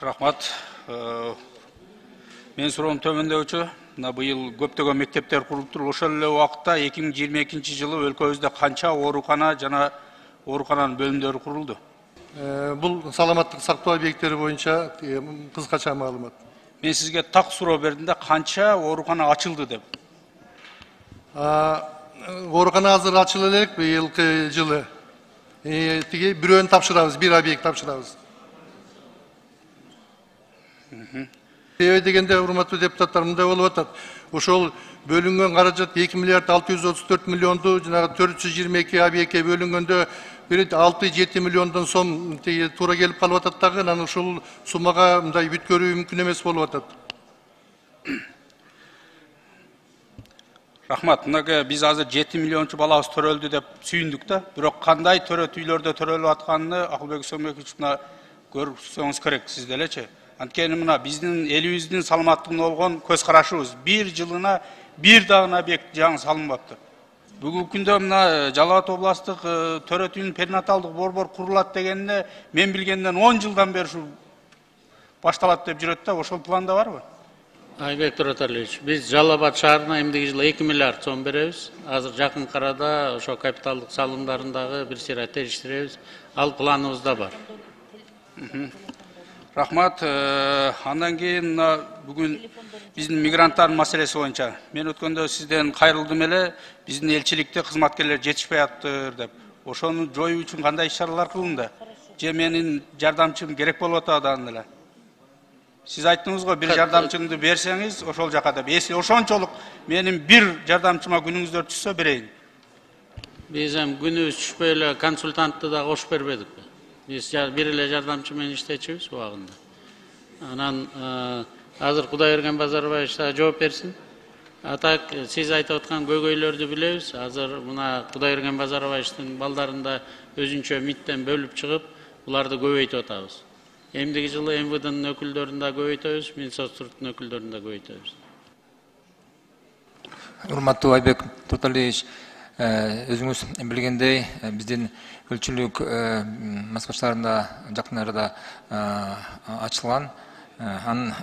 Рахмат. Мен суроом төмөндөчү. Мына быйыл көптөгөн мектептер курулуп туруп, ошол эле убакта 2022 жылы өлкөбүздө канча оорукана жана оорукананын бөлүмдөрү курулду? Бул саламаттык сактоо объекттери боюнча кыскача маалымат. Мен сизге так суроо бердим да, канча оорукана ачылды деп. Оорукана азыр ачыла элек быйылкы жылы. Тиги бирөөнү тапшырабыз, бир объект тапшырабыз. Себеби дегенде, урматтуу депутаттар, мындай болуп атат. Ошол бөлүнгөн каражат 2 миллиард 634 миллионду жанагы 422 объектке бөлүнгөндө 6-7 миллиондон сом туура келип калып атат дагы, анан ушул суммага мындай бүткөрүү мүмкүн эмес болуп атат. Рахмат. Мына биз азыр 7 миллиончу балабыз төрөлдү деп сүйүндүк да. Бирок кандай төрөт үйлөрдө төрөлүп атканын Акылбек Сөмбекович мына көрсөңүз керек, сиз делечи. Анткени мына биздин элибиздин саламаттыгына болгон көз карашыбыз бир жылына бир дагы объект жаңы салынбаптыр. Бүгүнкү күндө мына Жалал Абад областтык төрөт үйүнүн перинаталдык борбор курулат дегенде, мен билгенден 10 жылдан бери ушу башталат деп жүрөт да, ошол планда барбы? Айбек Тураталиевич, биз Жалал Абад шаарына эмдиги жылы 2 миллиард сом беребиз. Азыр жакын арада ошо капиталдык салымдарын дагы бир сыйра териштиребиз. Ал планыбызда бар. Рахмат. Андан кийин бүгүн биздин мигранттардын маселеси боюнча мен өткөндө сизден кайрылдым эле, биздин элчиликте кызматкерлер жетишпей атыптыр деп. Ошону жоюу үчүн кандай иш-чаралар кылынды? Же менин жардамчым керек болуп атат андан эле? Сиз айттыңыз го, бир жардамчыңды берсеңиз ошол жака деп. Эси ошончолук менин бир жардамчыма күнүңүздөр түшсө берейин. Биз эми күнүбүз түшпөй эле консультантты да кошуп бербедикпи? Биз бир эле жардамчы менен иштечүбүз убагында. Анан азыр Кудайберген Базарбаевич да жооп берсин. Так, сиз айтып аткан көйгөйлөрдү билебиз. Азыр мына Кудайберген Базарбаевичтин балдарында өзүнчө миттен бөлүп чыгып, буларды көбөйтүп атабыз. Эмдиги жылы МВДнын өкүлдөрүн да көбөйтөбүз, Минсоцтурдун өкүлдөрүн да көбөйтөбүз. Урматтуу Айбек Турталиевич, өзүңүз билгендей, биздин өлчүлүк Москва шаарында жакын арада ачылган. Анын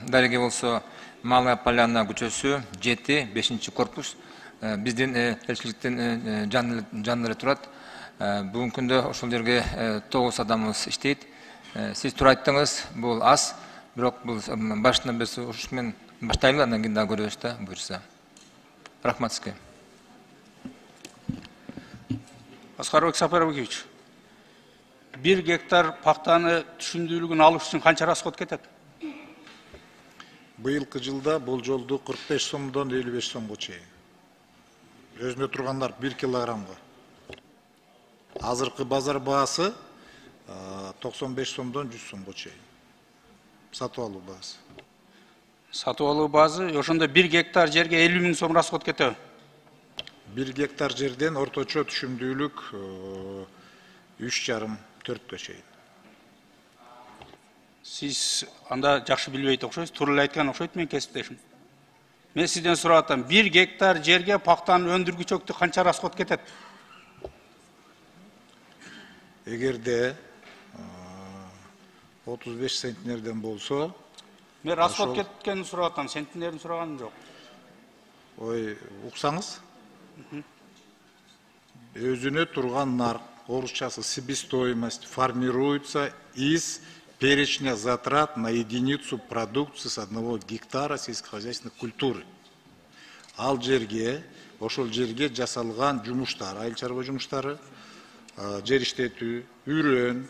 дареги болсо Малая Поляна көчөсү 7-5 корпус. Биздин элчиликтин жанында эле турат. Бүгүнкү күндө ошол жерге 9 адамыбыз иштейт. Сиз туура айттыңыз, бул аз, бирок бул башынан биз ушу менен баштайлы, андан кийин дагы көрөбүз да, буюрса. Рахмат сизге. Аскарбек Сапарбекович, 1 гектар пактаны түшүмдүүлүгүн алыш үчүн канча расход кетет? Быйылкы жылда болжолду 45 сомдон 55 сомго чейин. Өзүнө тургандар 1 килограммга. Азыркы базар баасы 95 сомдон 100 сомго чейин. Сатып алуу баасы. Сатып алуу баасы, ошондо 1 гектар жерге 50 000 сом расход кетеби? 1 гектар жерден орточо түшүмдүүлүк 3,5-4 чейин. Сиз анда жакшы билбейт окшойсуз, туура эле айткан окшойт менин кесиптешим. Мен сизден сурап атам, 1 гектар жерге пактанын өндүргүчөктү канча расход кетет? Эгерде 35 центнерден болсо, мен расход кеткенин сурап атам, центнерин сураганым жок. Ой, уксаңыз? Өзүнө турган нарк, орусчасы себестоимость, формируется из перечня затрат на единицу продукции с 1 гектара сельскохозяйственной культуры. Ал жерге, ошол жерге жасалган жумуштар, айыл чарба жумуштары, жер иштетүү, үрөн,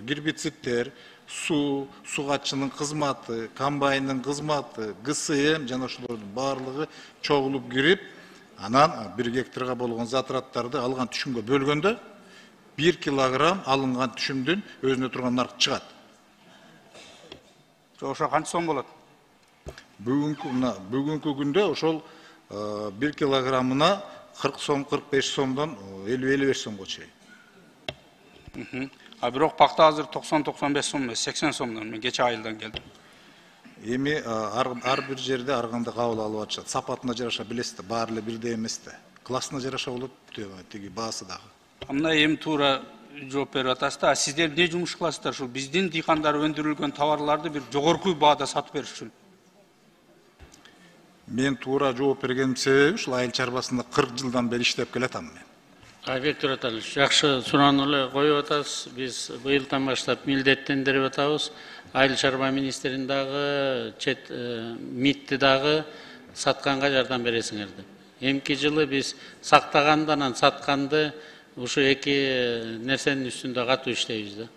гербицидтер, сугатчынын кызматы, комбайндын кызматы, ГСМ жана ошолордун баардыгы чогулуп кирип, анан 1 гектарга болгон затраттарды алган түшүмгө бөлгөндө 1 килограмм алынган түшүмдүн өзүнө турган нарк чыгат. Ошо канча сом болот? Бүгүнкү күндө ошол 1 килограммына 40 сом, 45 сомдон 50-55 сомго чейин. Бирок пакта азыр 90-95 сом, 80 сомдон, мен кече айылдан келдим. Эми ар бир жерде ар кандай кабыл алып атышат. Сапатына жараша билесиз, баары эле бирдей эмес да. Классына жараша болот, тиги баасы дагы. Мына эми туура жооп берип атасыз да. Сиздер эмне жумуш кыласыздар ушул биздин дыйкандар өндүрүлгөн товарларды бир жогорку баада сатып бериш үчүн? Мен туура жооп бергеним себеби ушул айыл чарбасында 40 жылдан бери иштеп келатам мен. Айбек Туратович, жакшы суроону эле коюп атасыз. Биз быйылдан баштап милдеттендирип атабыз. Айыл чарба министрин дагы, МИДти дагы сатканга жардам бересиңер деп. Эмки жылы биз сактаганды анан сатканды ушу эки нерсенин үстүндө катуу иштейбиз да.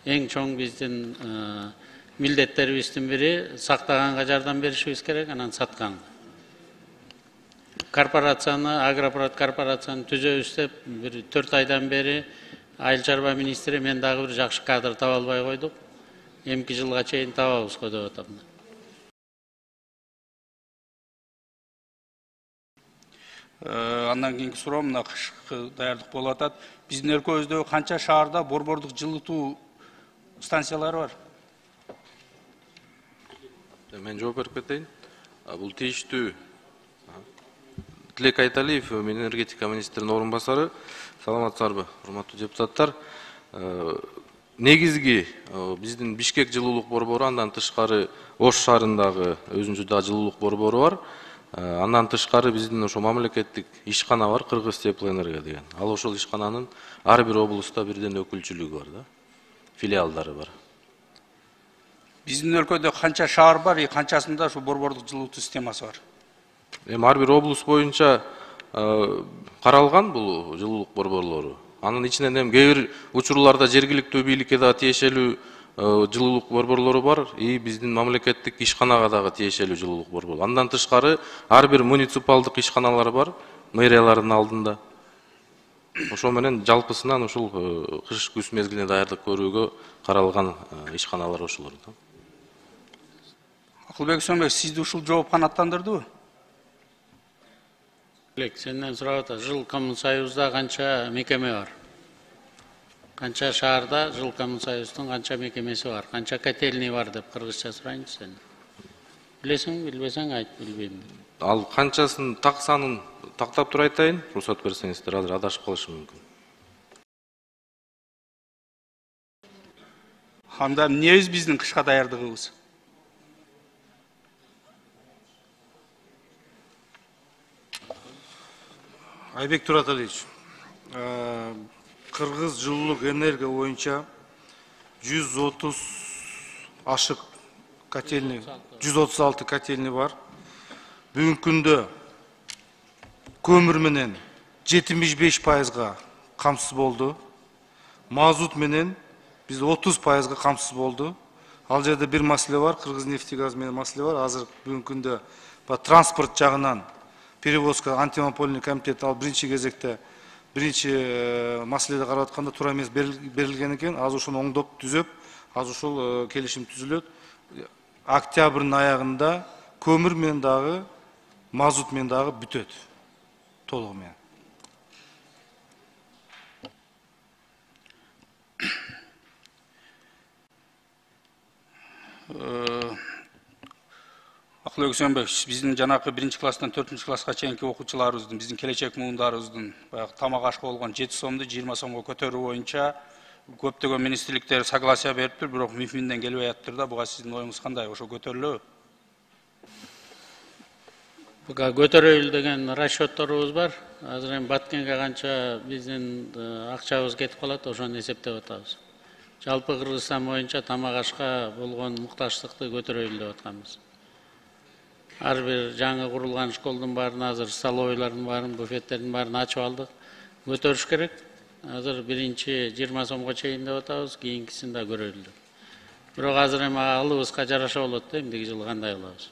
Эң чоң биздин милдеттерибиздин бири сактаганга жардам беришибиз керек, анан сатканга. Корпорацияны, Агропрод корпорацияны түзөбүз деп бир 4 айдан бери айыл чарба министри мен дагы бир жакшы кадр таба албай койдук. Эмки жылга чейин табабыз го деп атам. Андан кийинки суроо мына кышкы даярдык болуп атат. Биздин өлкөбүздө канча шаарда борбордук жылытуу станциялары бар? Мен жооп берип кетейин. Бул тийиштүү Тилек Айталиев, мен энергетика министринин орун басары. Саламатсыздарбы, урматтуу депутаттар. Негизги биздин Бишкек жылуулук борбору, андан тышкары Ош шаарындагы өзүнчө да жылуулук борбору бар. Андан тышкары биздин ошо мамлекеттик ишкана бар, Кыргыз Теплоэнерго деген. Ал ошол ишкананын ар бир облустта бирден өкүлчүлүгү бар да, филиалдары бар. Биздин өлкөдө канча шаар бар, канчасында ушу борбордук жылытуу системасы бар? Ар бир облус боюнча каралган бул жылуулук борборлору. Анын ичинен кээ бир учурларда жергиликтүү бийликке да тиешелүү жылуулук борборлору бар, биздин мамлекеттик ишканага дагы тиешелүү жылуулук борборлору. Андан тышкары ар бир муниципалдык ишканалар бар, мэриялардын алдында. Ошо менен жалпысынан ушул кыш күз мезгилине даярдык көрүүгө каралган ишканалар ошолор. Акылбек Сөмбек, сизди ушул жооп канааттандырдыбы? Сенден сурап атат, жыл Коммунсоюзда канча мекеме бар? Канча шаарда жыл Коммунсоюздун канча мекемеси бар? Канча котельный бар деп кыргызча сурайынчы сен. Билесиң, билбесең айт, билбейм. Ал канчасын так санын тактап туруп айтайын, уруксат берсеңиздер, азыр адашып калышым мүмкүн. Анда эмнебиз биздин кышка даярдыгыбыз? Айбек Туратович, Кыргыз жылуулук энергия боюнча 130 ашык котельный, 136 котельный бар. Бүгүнкү күндө көмүр менен 75%га камсыз болду. Мазут менен биз 30%га камсыз болду. Ал жерде бир маселе бар, Кыргызнефтегаз менен маселе бар. Азыр бүгүнкү күндө транспорт жагынан перевозка антимонопольный комитет ал биринчи кезекте биринчи маселеде карап атканда туура эмес берилген экен. Азыр ошону оңдоп түзөп, азыр ошол келишим түзүлөт. Октябрдын аягында көмүр менен дагы, мазут менен дагы бүтөт. Толугу менен. Акылбек Сөмбек, биздин жанакы 1-класстан 4-класска чейинки окуучуларыбыздын, биздин келечек муундарыбыздын баягы тамак ашка болгон 7 сомду 20 сомго көтөрүү боюнча көптөгөн министрликтер согласия бериптир, бирок МИФИнден келбей атыптыр да. Буга сиздин оюңуз кандай? Ошо көтөрүлөбү? Буга көтөрөйүл деген расчетторубуз бар. Азыр эми Баткенге канча биздин акчабыз кетип калат, ошону эсептеп атабыз. Жалпы Кыргызстан боюнча тамак ашка болгон муктаждыкты көтөрөйүл деп атканбыз. Ар бир жаңы курулган школдун баарын, азыр столовойлордун баарын, буфеттердин баарын ачып алдык. Көтөрүш керек. Азыр биринчи 20 сомго чейин деп атабыз, кийинкисин да көрөлү. Бирок азыр эми алыбызга жараша болот да, эмдиги жылы кандай кылабыз?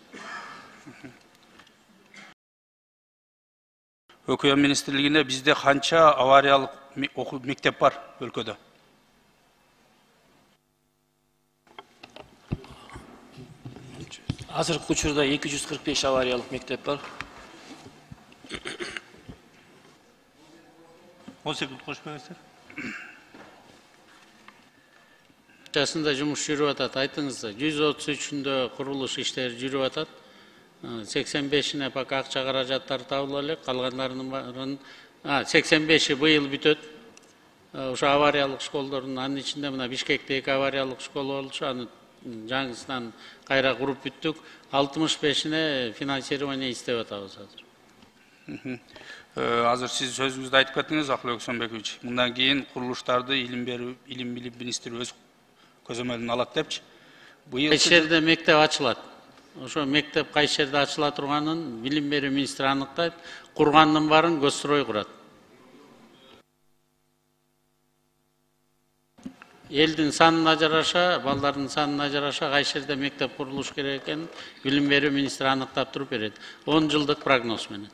Өкмөт министрлигинде бизде канча авариялык мектеп бар өлкөдө? Азыркы учурда 245 авариялык мектеп бар. 10 секунд кошуп бересиз. Жасында жумуш жүрүп атат, айтыңыз. 133-үндө курулуш иштери жүрүп атат. 85-ине пока акча каражаттары табыла элек, калгандарынын 85-и быйыл бүтөт. Ошо авариялык школдордун анын ичинде мына Бишкекте 2 авариялык школ болчу, аны жаңысынан кайра куруп бүттүк. 65-ине финансирование издеп атабыз азыр. Азыр сиз сөзүңүздү айтып кеттиңиз, Акылбек Сомбекович. Мындан кийин курулуштарды илим билим министри өз көзөмөлүнө алат депчи. Кайсы жерде мектеп ачылат. Ошо мектеп кайсы жерде ачыла турганын билим берүү министри аныктайт. Кургандын баарын Госстрой курат. Элдин санына жараша, балдардын санына жараша кайсы жерде мектеп курулуш керек экенин билим берүү министри аныктап туруп берет. 10 жылдык прогноз менен.